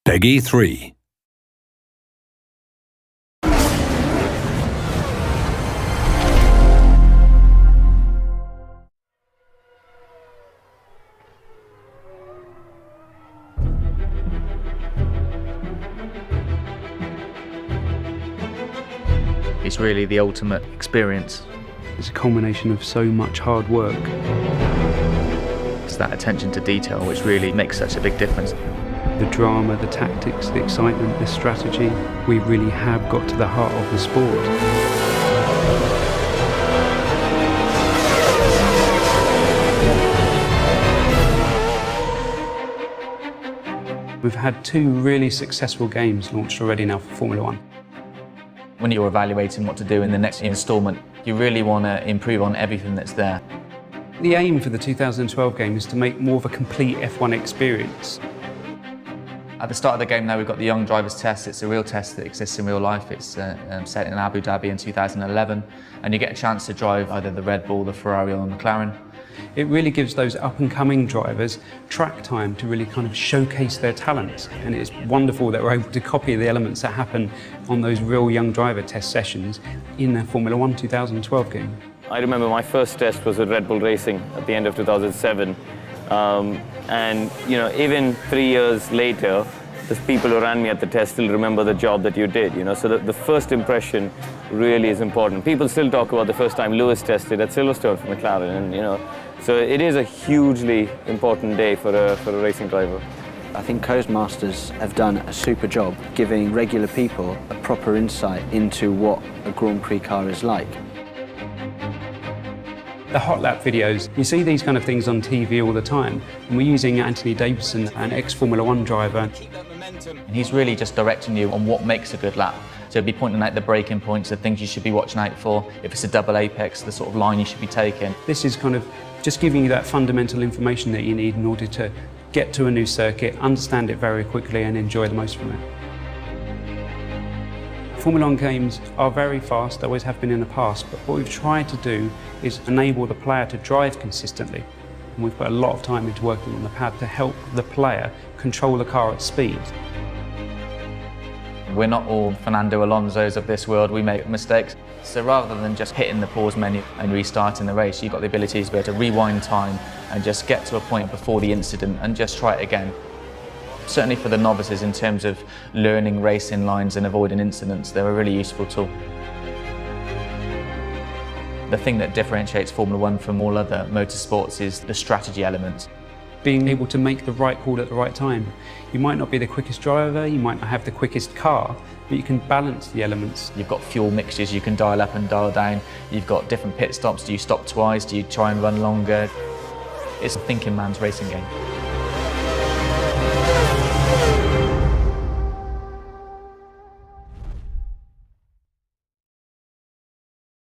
Peggy 3. It's really the ultimate experience. It's a culmination of so much hard work. It's that attention to detail which really makes such a big difference. The drama, the tactics, the excitement, the strategy, we really have got to the heart of the sport. We've had 2 really successful games launched already now for Formula One. When you're evaluating what to do in the next instalment, you really want to improve on everything that's there. The aim for the 2012 game is to make more of a complete F1 experience. At the start of the game now, we've got the Young Drivers Test. It's a real test that exists in real life. It's set in Abu Dhabi in 2011, and you get a chance to drive either the Red Bull, the Ferrari or the McLaren. It really gives those up-and-coming drivers track time to really kind of showcase their talents, and it's wonderful that we're able to copy the elements that happen on those real young driver test sessions in the Formula One 2012 game. I remember my first test was with Red Bull Racing at the end of 2007, and even 3 years later, the people who ran me at the test still remember the job that you did. So the first impression really is important. People still talk about the first time Lewis tested at Silverstone for McLaren, and so it is a hugely important day for a racing driver. I think Codemasters have done a super job giving regular people a proper insight into what a Grand Prix car is like. The hot lap videos, you see these kind of things on TV all the time, and we're using Anthony Davidson, an ex-Formula One driver. And he's really just directing you on what makes a good lap. So he'll be pointing out the braking points, the things you should be watching out for. If it's a double apex, the sort of line you should be taking. This is kind of just giving you that fundamental information that you need in order to get to a new circuit, understand it very quickly and enjoy the most from it. Formula One games are very fast, always have been in the past, but what we've tried to do is enable the player to drive consistently. And we've put a lot of time into working on the pad to help the player control the car at speed. We're not all Fernando Alonso's of this world, we make mistakes. So rather than just hitting the pause menu and restarting the race, you've got the ability to be able to rewind time and just get to a point before the incident and just try it again. Certainly for the novices in terms of learning racing lines and avoiding incidents, they're a really useful tool. The thing that differentiates Formula One from all other motorsports is the strategy element. Being able to make the right call at the right time. You might not be the quickest driver, you might not have the quickest car, but you can balance the elements. You've got fuel mixtures you can dial up and dial down. You've got different pit stops. Do you stop twice? Do you try and run longer? It's a thinking man's racing game.